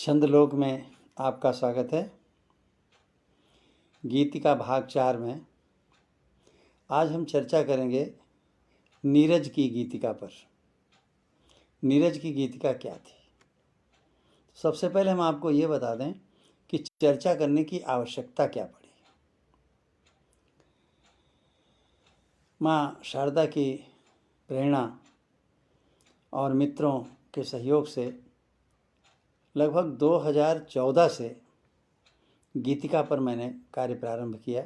छंदलोक में आपका स्वागत है। गीतिका भाग 4 में आज हम चर्चा करेंगे नीरज की गीतिका पर। नीरज की गीतिका क्या थी? सबसे पहले हम आपको ये बता दें कि चर्चा करने की आवश्यकता क्या पड़ी। माँ शारदा की प्रेरणा और मित्रों के सहयोग से लगभग 2014 से गीतिका पर मैंने कार्य प्रारंभ किया।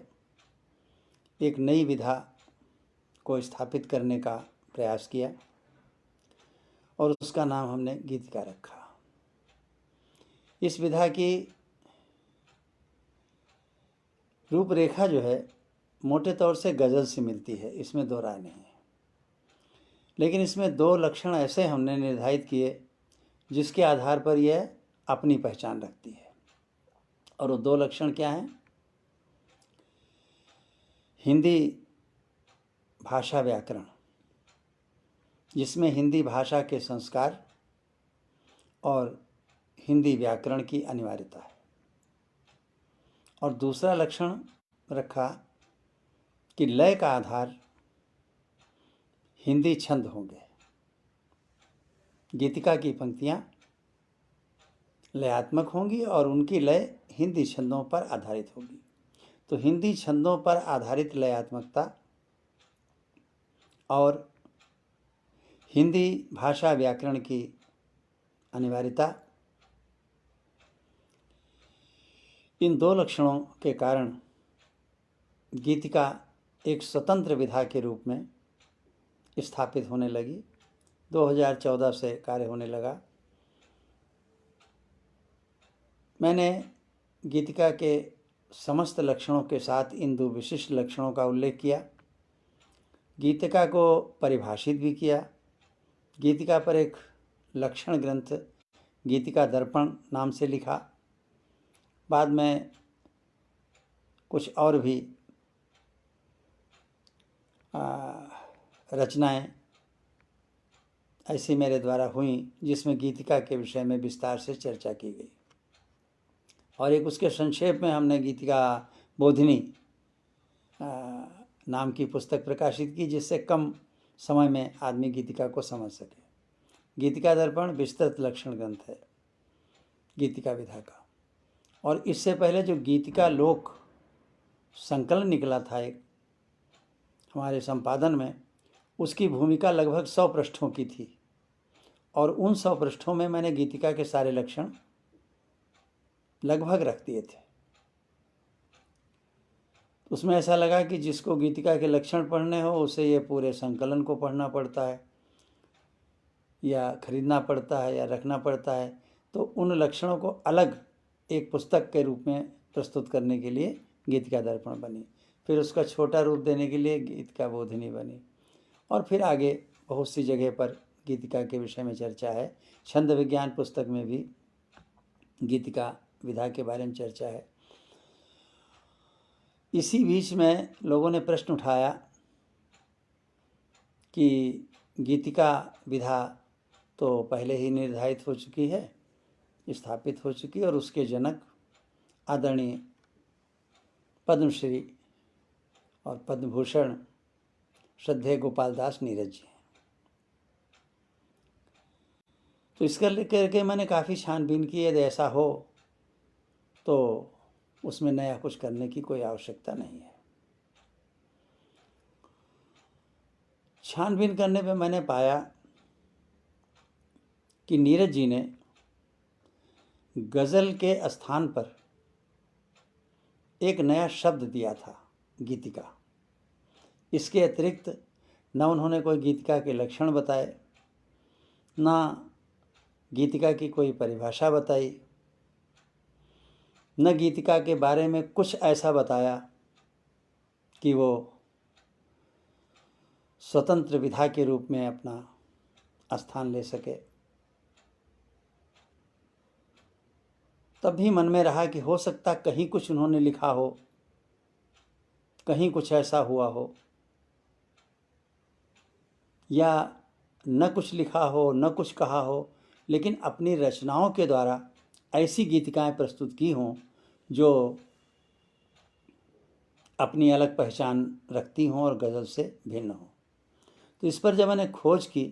एक नई विधा को स्थापित करने का प्रयास किया और उसका नाम हमने गीतिका रखा। इस विधा की रूपरेखा जो है मोटे तौर से गज़ल से मिलती है, इसमें दो राय नहीं है। लेकिन इसमें दो लक्षण ऐसे हमने निर्धारित किए जिसके आधार पर यह अपनी पहचान रखती है। और वो दो लक्षण क्या हैं? हिंदी भाषा व्याकरण, जिसमें हिंदी भाषा के संस्कार और हिंदी व्याकरण की अनिवार्यता है। और दूसरा लक्षण रखा कि लय का आधार हिंदी छंद होंगे। गीतिका की पंक्तियाँ लयात्मक होंगी और उनकी लय हिंदी छंदों पर आधारित होगी। तो हिंदी छंदों पर आधारित लयात्मकता और हिंदी भाषा व्याकरण की अनिवार्यता, इन दो लक्षणों के कारण गीतिका एक स्वतंत्र विधा के रूप में स्थापित होने लगी। 2014 से कार्य होने लगा। मैंने गीतिका के समस्त लक्षणों के साथ इन दो विशिष्ट लक्षणों का उल्लेख किया। गीतिका को परिभाषित भी किया। गीतिका पर एक लक्षण ग्रंथ गीतिका दर्पण नाम से लिखा। बाद में कुछ और भी रचनाएं ऐसी मेरे द्वारा हुई जिसमें गीतिका के विषय में विस्तार से चर्चा की गई। और एक उसके संक्षेप में हमने गीतिका बोधिनी नाम की पुस्तक प्रकाशित की, जिससे कम समय में आदमी गीतिका को समझ सके। गीतिका दर्पण विस्तृत लक्षण ग्रंथ है गीतिका विधा का। और इससे पहले जो गीतिका लोक संकलन निकला था एक हमारे संपादन में, उसकी भूमिका लगभग 100 पृष्ठों की थी। और उन 100 पृष्ठों में मैंने गीतिका के सारे लक्षण लगभग रख दिए थे। उसमें ऐसा लगा कि जिसको गीतिका के लक्षण पढ़ने हो उसे ये पूरे संकलन को पढ़ना पड़ता है या खरीदना पड़ता है या रखना पड़ता है। तो उन लक्षणों को अलग एक पुस्तक के रूप में प्रस्तुत करने के लिए गीतिका दर्पण बनी। फिर उसका छोटा रूप देने के लिए गीतिका बोधिनी बनी। और फिर आगे बहुत सी जगह पर गीतिका के विषय में चर्चा है। छंद विज्ञान पुस्तक में भी गीतिका विधा के बारे में चर्चा है। इसी बीच में लोगों ने प्रश्न उठाया कि गीतिका विधा तो पहले ही निर्धारित हो चुकी है, स्थापित हो चुकी है, और उसके जनक आदरणीय पद्मश्री और पद्मभूषण श्रद्धेय गोपाल दास नीरज जी हैं। तो इसका लेकर के मैंने काफ़ी छानबीन की। यदि ऐसा हो तो उसमें नया कुछ करने की कोई आवश्यकता नहीं है। छानबीन करने पे मैंने पाया कि नीरज जी ने गज़ल के स्थान पर एक नया शब्द दिया था, गीतिका। इसके अतिरिक्त न उन्होंने कोई गीतिका के लक्षण बताए, न गीतिका की कोई परिभाषा बताई, न गीतिका के बारे में कुछ ऐसा बताया कि वो स्वतंत्र विधा के रूप में अपना स्थान ले सके। तब भी मन में रहा कि हो सकता कहीं कुछ उन्होंने लिखा हो, कहीं कुछ ऐसा हुआ हो, या न कुछ लिखा हो न कुछ कहा हो, लेकिन अपनी रचनाओं के द्वारा ऐसी गीतिकाएं प्रस्तुत की हों जो अपनी अलग पहचान रखती हों और गज़ल से भिन्न हों। तो इस पर जब मैंने खोज की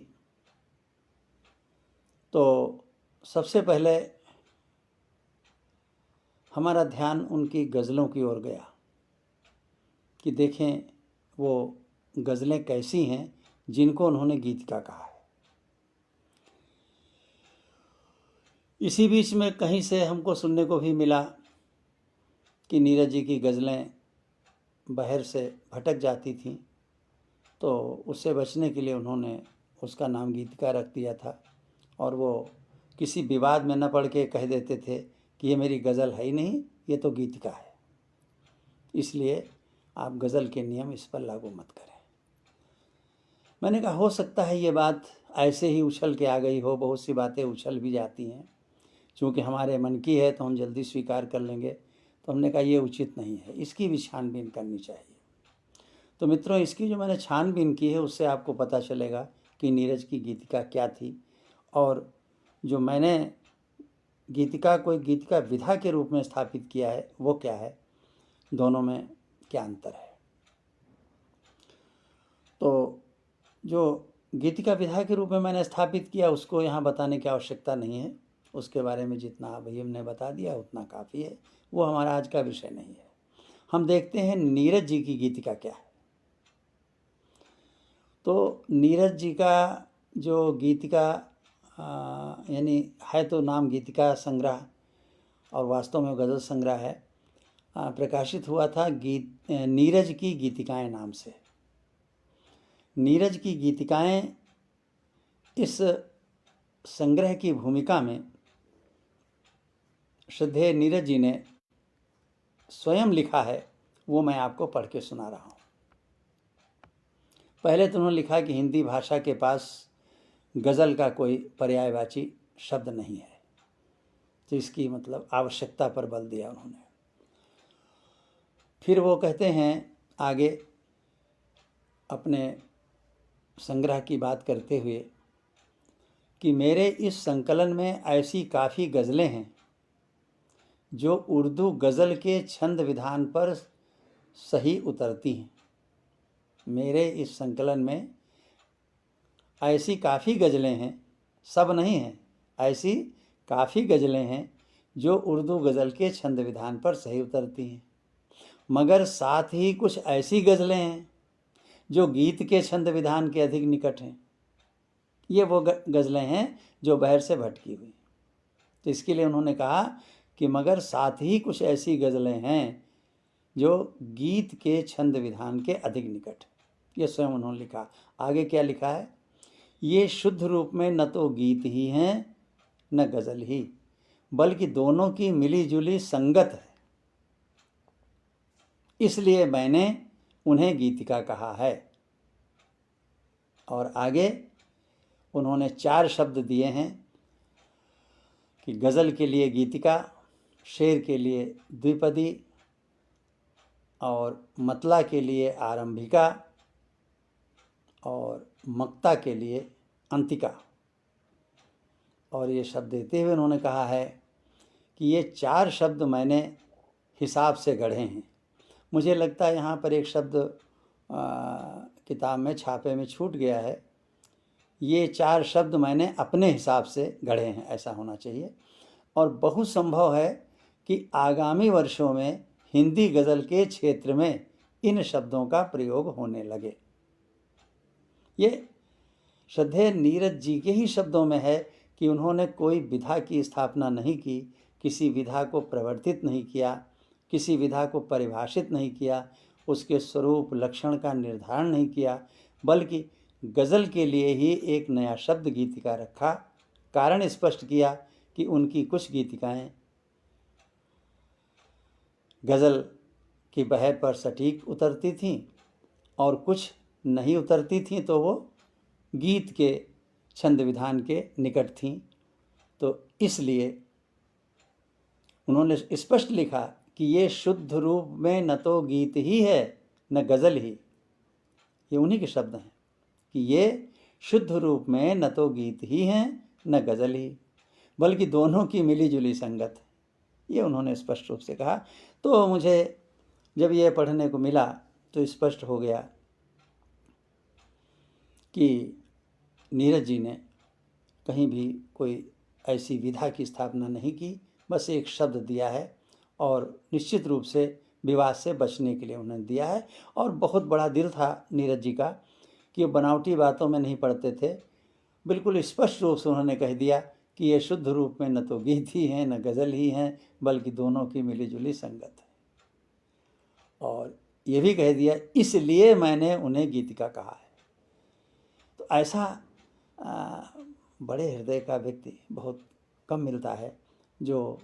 तो सबसे पहले हमारा ध्यान उनकी गज़लों की ओर गया कि देखें वो गज़लें कैसी हैं जिनको उन्होंने गीतिका कहा है। इसी बीच में कहीं से हमको सुनने को भी मिला कि नीरज जी की गज़लें बहर से भटक जाती थीं, तो उससे बचने के लिए उन्होंने उसका नाम गीतिका रख दिया था और वो किसी विवाद में न पड़ के कह देते थे कि ये मेरी गज़ल है ही नहीं, ये तो गीतिका है, इसलिए आप गज़ल के नियम इस पर लागू मत करें। मैंने कहा हो सकता है ये बात ऐसे ही उछल के आ गई हो, बहुत सी बातें उछल भी जाती हैं, चूँकि हमारे मन की है तो हम जल्दी स्वीकार कर लेंगे। तो हमने कहा ये उचित नहीं है, इसकी भी छानबीन करनी चाहिए। तो मित्रों, इसकी जो मैंने छानबीन की है उससे आपको पता चलेगा कि नीरज की गीतिका क्या थी और जो मैंने गीतिका को एक गीतिका विधा के रूप में स्थापित किया है वो क्या है, दोनों में क्या अंतर है। तो जो गीतिका विधा के रूप में मैंने स्थापित किया उसको यहाँ बताने की आवश्यकता नहीं है, उसके बारे में जितना अभी हमने बता दिया उतना काफ़ी है, वो हमारा आज का विषय नहीं है। हम देखते हैं नीरज जी की गीतिका क्या है। तो नीरज जी का जो गीतिका यानी है तो नाम गीतिका संग्रह और वास्तव में गज़ल संग्रह है, प्रकाशित हुआ था नीरज की गीतिकाएं नाम से। नीरज की गीतिकाएं इस संग्रह की भूमिका में श्रद्धेय नीरज जी ने स्वयं लिखा है, वो मैं आपको पढ़ के सुना रहा हूँ। पहले तो उन्होंने लिखा कि हिंदी भाषा के पास गज़ल का कोई पर्यायवाची शब्द नहीं है, तो इसकी मतलब आवश्यकता पर बल दिया उन्होंने। फिर वो कहते हैं आगे अपने संग्रह की बात करते हुए कि मेरे इस संकलन में ऐसी काफ़ी गज़लें हैं जो उर्दू गज़ल के छंद विधान पर सही उतरती हैं। मेरे इस संकलन में ऐसी काफ़ी गज़लें हैं, सब नहीं हैं, ऐसी काफ़ी गज़लें हैं जो उर्दू गज़ल के छंद विधान पर सही उतरती हैं, मगर साथ ही कुछ ऐसी गज़लें हैं जो गीत के छंद विधान के अधिक निकट हैं। ये वो गज़लें हैं जो बहर से भटकी हुई। तो इसके लिए उन्होंने कहा कि मगर साथ ही कुछ ऐसी गज़लें हैं जो गीत के छंद विधान के अधिक निकट। ये स्वयं उन्होंने लिखा। आगे क्या लिखा है, ये शुद्ध रूप में न तो गीत ही हैं न गज़ल ही, बल्कि दोनों की मिली जुली संगत है, इसलिए मैंने उन्हें गीतिका कहा है। और आगे उन्होंने 4 शब्द दिए हैं कि गज़ल के लिए गीतिका, शेर के लिए द्विपदी और मतला के लिए आरंभिका और मक्ता के लिए अंतिका। और ये शब्द देते हुए उन्होंने कहा है कि ये 4 शब्द मैंने हिसाब से गढ़े हैं। मुझे लगता है यहाँ पर एक शब्द किताब में छापे में छूट गया है। ये 4 शब्द मैंने अपने हिसाब से गढ़े हैं, ऐसा होना चाहिए। और बहुत संभव है कि आगामी वर्षों में हिंदी गज़ल के क्षेत्र में इन शब्दों का प्रयोग होने लगे। ये श्रद्धेय नीरज जी के ही शब्दों में है कि उन्होंने कोई विधा की स्थापना नहीं की, किसी विधा को प्रवर्तित नहीं किया, किसी विधा को परिभाषित नहीं किया, उसके स्वरूप लक्षण का निर्धारण नहीं किया, बल्कि गज़ल के लिए ही एक नया शब्द गीतिका रखा। कारण स्पष्ट किया कि उनकी कुछ गीतिकाएं गज़ल की बहर पर सटीक उतरती थीं और कुछ नहीं उतरती थीं, तो वो गीत के छंद विधान के निकट थीं। तो इसलिए उन्होंने स्पष्ट लिखा कि ये शुद्ध रूप में न तो गीत ही है न गज़ल ही। ये उन्हीं के शब्द हैं कि ये शुद्ध रूप में न तो गीत ही हैं न गज़ल ही, बल्कि दोनों की मिली-जुली संगत है। ये उन्होंने स्पष्ट रूप से कहा। तो मुझे जब ये पढ़ने को मिला तो स्पष्ट हो गया कि नीरज जी ने कहीं भी कोई ऐसी विधा की स्थापना नहीं की, बस एक शब्द दिया है और निश्चित रूप से विवाद से बचने के लिए उन्होंने दिया है। और बहुत बड़ा दिल था नीरज जी का कि वो बनावटी बातों में नहीं पड़ते थे। बिल्कुल स्पष्ट रूप से उन्होंने कह दिया कि ये शुद्ध रूप में न तो गीत ही हैं न गज़ल ही हैं, बल्कि दोनों की मिली-जुली संगत है। और ये भी कह दिया इसलिए मैंने उन्हें गीतिका कहा है। तो ऐसा बड़े हृदय का व्यक्ति बहुत कम मिलता है जो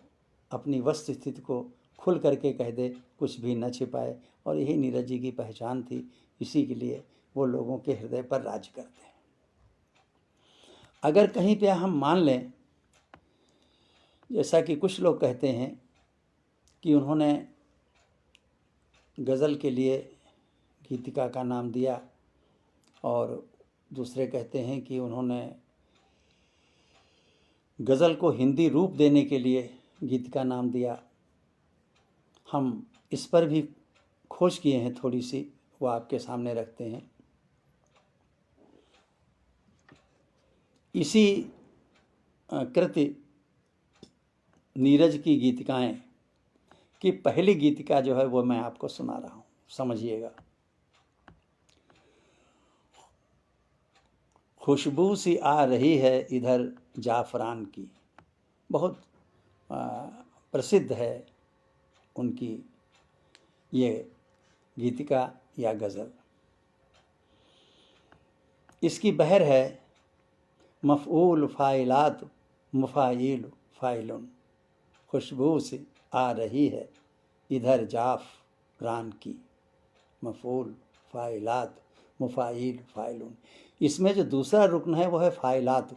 अपनी वस्तु स्थिति को खुल करके कह दे, कुछ भी न छिपाए। और यही नीरज जी की पहचान थी, इसी के लिए वो लोगों के हृदय पर राज करते हैं। अगर कहीं पे हम मान लें, जैसा कि कुछ लोग कहते हैं कि उन्होंने गज़ल के लिए गीतिका का नाम दिया और दूसरे कहते हैं कि उन्होंने गज़ल को हिंदी रूप देने के लिए गीत का नाम दिया। हम इस पर भी खोज किए हैं थोड़ी सी, वो आपके सामने रखते हैं। इसी कृति नीरज की गीतिकाएं की पहली गीतिका जो है वो मैं आपको सुना रहा हूँ, समझिएगा। खुशबू सी आ रही है इधर जाफरान की, बहुत प्रसिद्ध है उनकी ये गीतिका या गज़ल। इसकी बहर है मफ़ऊल फ़ाइलात मुफ़ाइल फ़ाइलुन, खुशबू सी आ रही है इधर जाफरान की, मफ़ऊल फ़ाइलात मुफ़ाइल फ़ाइलुन। इसमें जो दूसरा रुकन है वो है फ़ाइलात।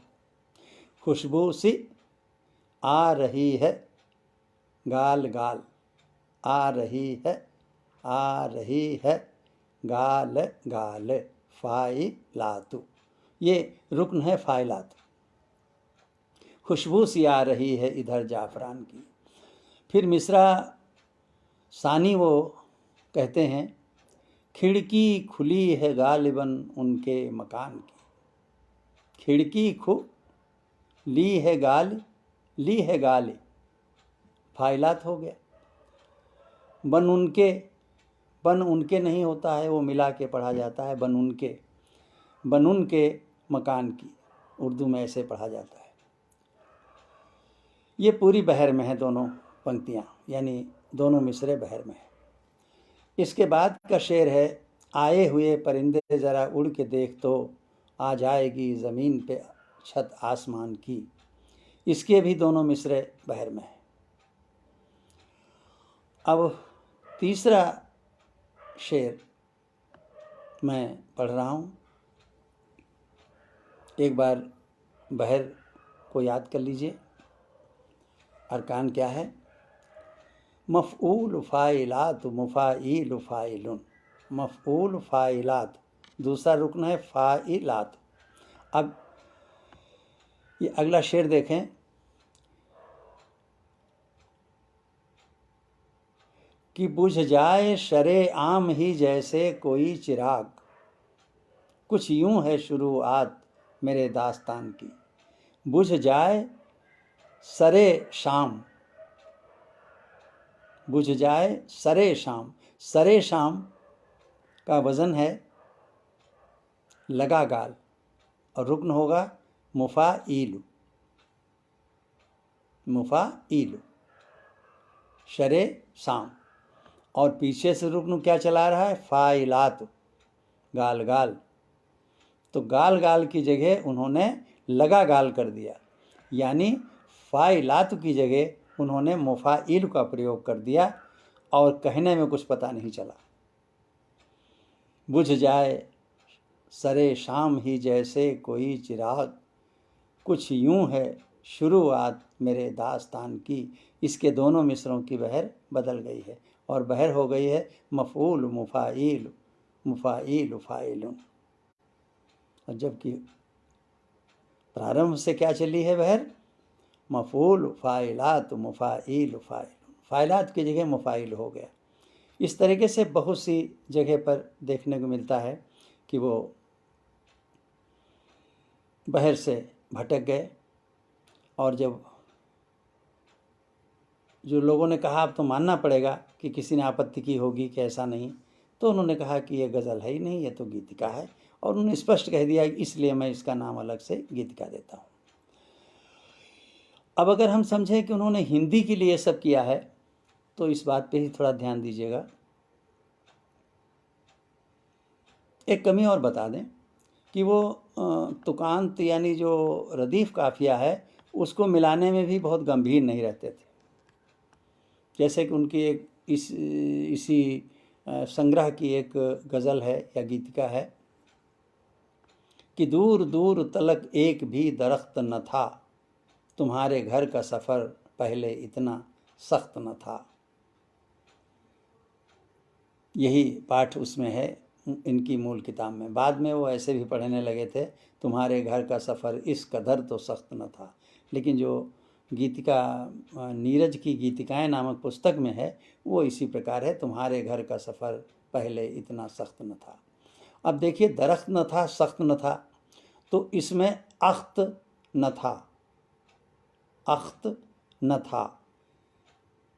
खुशबू सी आ रही है, गाल गाल, आ रही है गाल गाल, फ़ाइलातु। ये रुकन है फ़ाइलात। खुशबू सी आ रही है इधर जाफरान की। फिर मिसरा सानी वो कहते हैं, खिड़की खुली है गालिबन उनके मकान की, खिड़की ली है गाली, फ़ाइलात हो गया। बन उनके नहीं होता है, वो मिला के पढ़ा जाता है। बन उनके मकान की उर्दू में ऐसे पढ़ा जाता है। ये पूरी बहर में है दोनों पंक्तियाँ, यानी दोनों मिसरे बहर में है। इसके बाद का शेर है, आए हुए परिंदे ज़रा उड़ के देख तो आ जाएगी ज़मीन पे छत आसमान की। इसके भी दोनों मिसरे बहर में है। अब तीसरा शेर मैं पढ़ रहा हूँ। एक बार बहर को याद कर लीजिए। अरकान क्या है? मफ़ऊल फ़ाइलात मुफ़ाइल फ़ाइलुन, मफ़ऊल फ़ाइलात, दूसरा रुकन है फ़ाइलात। अब ये अगला शेर देखें, कि बुझ जाए शरे आम ही जैसे कोई चिराग, कुछ यूं है शुरुआत मेरे दास्तान की। बुझ जाए सरे शाम, बुझ जाए सरे शाम। सरे शाम का वज़न है लगा गाल और रुकन होगा मुफ़ाइलु, मुफ़ाइलु, शरे शाम। और पीछे से रुकन क्या चला रहा है? फ़ाइलात, गाल गाल। तो गाल गाल की जगह उन्होंने लगा गाल कर दिया, यानी फ़ाइलात की जगह उन्होंने मुफ़ाइल का प्रयोग कर दिया और कहने में कुछ पता नहीं चला। बुझ जाए सरे शाम ही जैसे कोई चिराग, कुछ यूं है शुरुआत मेरे दास्तान की। इसके दोनों मिसरों की बहर बदल गई है और बहर हो गई है मफ़ऊल मुफ़ाइल मुफ़ाइल फ़ाइलुन। और जबकि प्रारंभ से क्या चली है बहर? मफूल फ़ाइलात मुफ़ाइल फ़ाइल, फ़ाइलात की जगह मुफ़ाइल हो गया। इस तरीके से बहुत सी जगह पर देखने को मिलता है कि वो बहर से भटक गए, और जब जो लोगों ने कहा अब तो मानना पड़ेगा कि किसी ने आपत्ति की होगी कि ऐसा नहीं, तो उन्होंने कहा कि ये गज़ल है ही नहीं, ये तो गीतिका है, और उन्होंने स्पष्ट कह दिया इसलिए मैं इसका नाम अलग से गीतिका देता हूँ। अब अगर हम समझें कि उन्होंने हिंदी के लिए सब किया है, तो इस बात पे ही थोड़ा ध्यान दीजिएगा। एक कमी और बता दें कि वो तुकांत यानी जो रदीफ़ काफ़िया है उसको मिलाने में भी बहुत गंभीर नहीं रहते थे। जैसे कि उनकी एक इसी संग्रह की एक गज़ल है या गीतिका है कि दूर दूर तलक एक भी दरख्त न था, तुम्हारे घर का सफ़र पहले इतना सख्त न था। यही पाठ उसमें है इनकी मूल किताब में। बाद में वो ऐसे भी पढ़ने लगे थे, तुम्हारे घर का सफ़र इस कदर तो सख्त न था। लेकिन जो गीतिका नीरज की गीतिकाएं नामक पुस्तक में है वो इसी प्रकार है, तुम्हारे घर का सफ़र पहले इतना सख्त न था। अब देखिए, दरख्त न था, सख्त न था, तो इसमें अख्त न था, अख्त न था,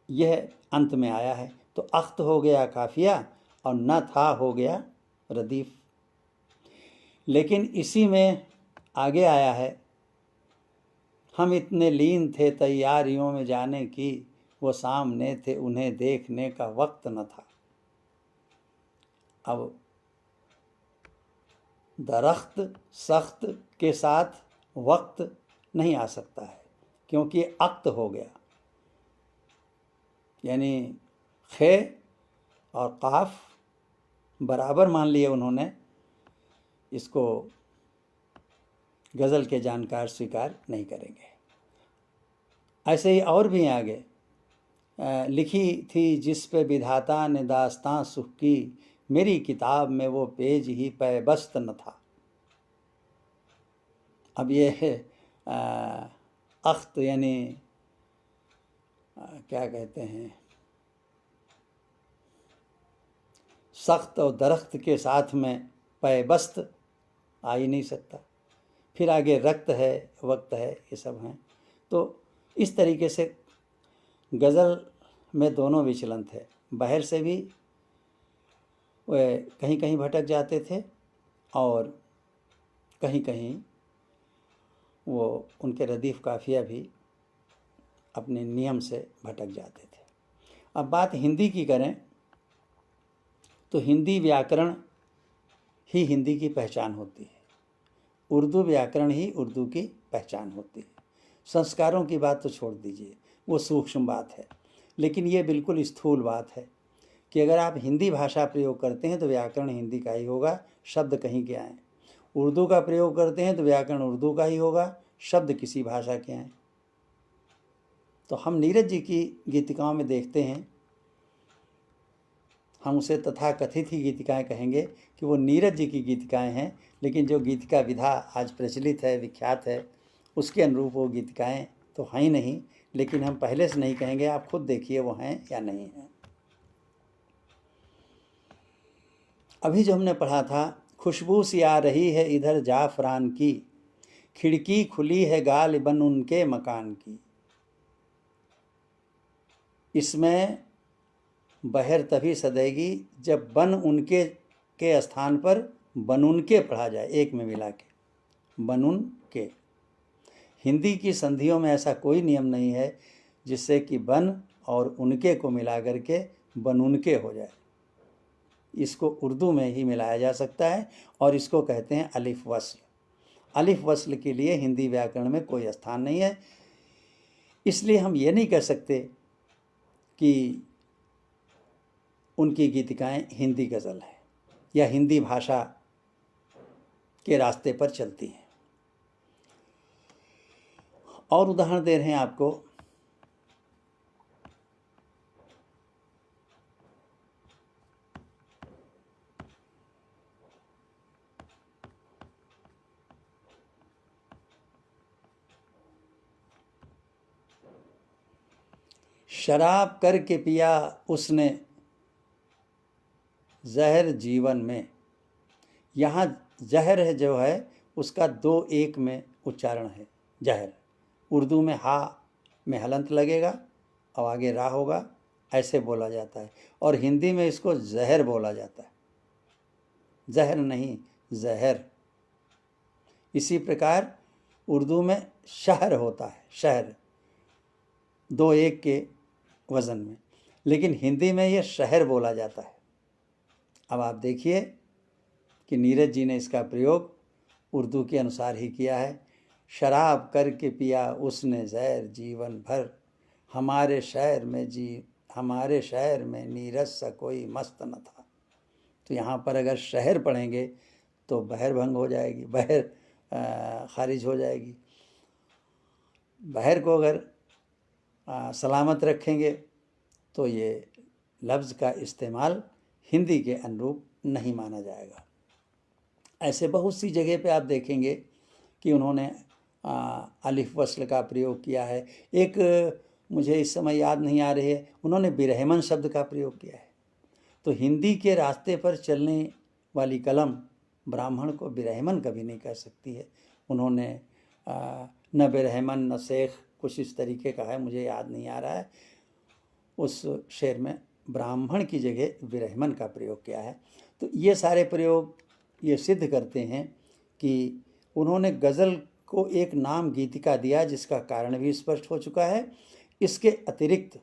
यह अंत में आया है, तो अख्त हो गया काफिया और न था हो गया रदीफ। लेकिन इसी में आगे आया है, हम इतने लीन थे तैयारियों में जाने की, वो सामने थे उन्हें देखने का वक्त न था। अब दरख्त सख्त के साथ वक्त नहीं आ सकता है क्योंकि अक्त हो गया, यानी खे और काफ बराबर मान लिए उन्होंने, इसको गज़ल के जानकार स्वीकार नहीं करेंगे। ऐसे ही और भी आगे लिखी थी जिस पे विधाता ने दास्तां सुख की, मेरी किताब में वो पेज ही पैबस्त न था। अब ये अख्त यानी क्या कहते हैं, सख्त और दरख्त के साथ में पैबस्त आ ही नहीं सकता। फिर आगे रक्त है, वक्त है, ये सब हैं। तो इस तरीके से गज़ल में दोनों विचलन थे, बहर से भी वे कहीं कहीं भटक जाते थे और कहीं कहीं वो उनके रदीफ़ काफ़िया भी अपने नियम से भटक जाते थे। अब बात हिंदी की करें तो हिंदी व्याकरण ही हिंदी की पहचान होती है, उर्दू व्याकरण ही उर्दू की पहचान होती है। संस्कारों की बात तो छोड़ दीजिए, वो सूक्ष्म बात है, लेकिन ये बिल्कुल स्थूल बात है कि अगर आप हिंदी भाषा प्रयोग करते हैं तो व्याकरण हिंदी का ही होगा, शब्द कहीं के आएँ। उर्दू का प्रयोग करते हैं तो व्याकरण उर्दू का ही होगा, शब्द किसी भाषा के आएँ। तो हम नीरज जी की गीतिकाओं में देखते हैं, हम उसे तथाकथित ही गीतिकाएं कहेंगे कि वो नीरज जी की गीतिकाएं हैं, लेकिन जो गीतिका विधा आज प्रचलित है, विख्यात है, उसके अनुरूप वो गीतिकाएं तो हैं ही नहीं। लेकिन हम पहले से नहीं कहेंगे, आप खुद देखिए वो हैं या नहीं हैं। अभी जो हमने पढ़ा था, खुशबू सी आ रही है इधर जाफरान की, खिड़की खुली है गालिबन उनके मकान की, इसमें बहर तभी सदेगी जब बन उनके के स्थान पर बनुन के पढ़ा जाए, एक में मिला के, बनुन के। हिंदी की संधियों में ऐसा कोई नियम नहीं है जिससे कि बन और उनके को मिला करके बनुन के हो जाए। इसको उर्दू में ही मिलाया जा सकता है और इसको कहते हैं अलिफ वस्ल। अलिफ वस्ल के लिए हिंदी व्याकरण में कोई स्थान नहीं है। इसलिए हम ये नहीं कह सकते कि उनकी गीतिकाएं हिंदी गज़ल है या हिंदी भाषा के रास्ते पर चलती हैं। और उदाहरण दे रहे हैं आपको, शराब करके पिया उसने जहर जीवन में। यहाँ जहर है जो है उसका 2 एक में उच्चारण है, जहर। उर्दू में हा में हलंत लगेगा और आगे रा होगा, ऐसे बोला जाता है। और हिंदी में इसको जहर बोला जाता है, जहर नहीं, जहर। इसी प्रकार उर्दू में शहर होता है, शहर, 2 एक के वजन में, लेकिन हिंदी में ये शहर बोला जाता है। अब आप देखिए कि नीरज जी ने इसका प्रयोग उर्दू के अनुसार ही किया है। शराब करके पिया उसने जहर जीवन भर, हमारे शहर में नीरज सा कोई मस्त न था। तो यहाँ पर अगर शहर पढ़ेंगे तो बहर भंग हो जाएगी, बहर खारिज हो जाएगी। बहर को अगर सलामत रखेंगे तो ये लफ्ज़ का इस्तेमाल हिंदी के अनुरूप नहीं माना जाएगा। ऐसे बहुत सी जगह पे आप देखेंगे कि उन्होंने अलिफ वस्ल का प्रयोग किया है। एक मुझे इस समय याद नहीं आ रही है, उन्होंने बिरहमन शब्द का प्रयोग किया है। तो हिंदी के रास्ते पर चलने वाली कलम ब्राह्मण को बिरहमन कभी नहीं कह सकती है। उन्होंने न बिरहमन न शेख, कुछ इस तरीके का है, मुझे याद नहीं आ रहा है। उस शेर में ब्राह्मण की जगह बिरहमन का प्रयोग किया है। तो ये सारे प्रयोग ये सिद्ध करते हैं कि उन्होंने गज़ल को एक नाम गीतिका दिया, जिसका कारण भी स्पष्ट हो चुका है। इसके अतिरिक्त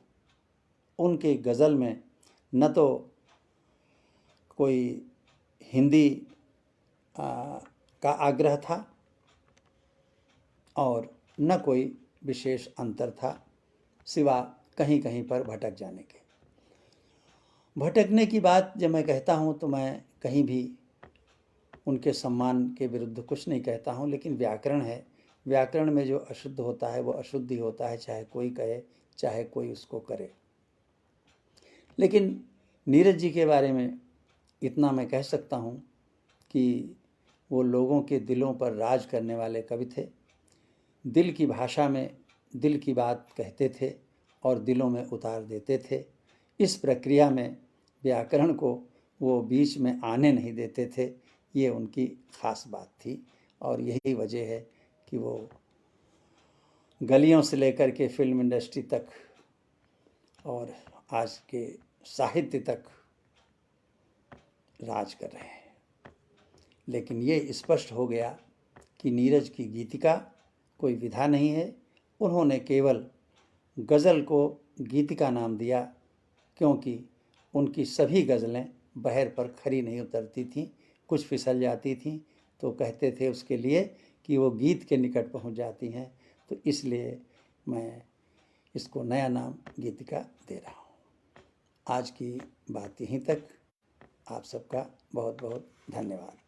उनके गज़ल में न तो कोई हिंदी का आग्रह था और न कोई विशेष अंतर था, सिवा कहीं कहीं पर भटक जाने के। भटकने की बात जब मैं कहता हूँ तो मैं कहीं भी उनके सम्मान के विरुद्ध कुछ नहीं कहता हूँ, लेकिन व्याकरण है, व्याकरण में जो अशुद्ध होता है वो अशुद्ध ही होता है, चाहे कोई कहे चाहे कोई उसको करे। लेकिन नीरज जी के बारे में इतना मैं कह सकता हूँ कि वो लोगों के दिलों पर राज करने वाले कवि थे। दिल की भाषा में दिल की बात कहते थे और दिलों में उतार देते थे। इस प्रक्रिया में व्याकरण को वो बीच में आने नहीं देते थे, ये उनकी ख़ास बात थी। और यही वजह है कि वो गलियों से लेकर के फिल्म इंडस्ट्री तक और आज के साहित्य तक राज कर रहे हैं। लेकिन ये स्पष्ट हो गया कि नीरज की गीतिका कोई विधा नहीं है। उन्होंने केवल गज़ल को गीतिका नाम दिया क्योंकि उनकी सभी गज़लें बहर पर खरी नहीं उतरती थीं, कुछ फिसल जाती थीं, तो कहते थे उसके लिए कि वो गीत के निकट पहुंच जाती हैं। तो इसलिए मैं इसको नया नाम गीतिका दे रहा हूँ। आज की बात यहीं तक। आप सबका बहुत बहुत धन्यवाद।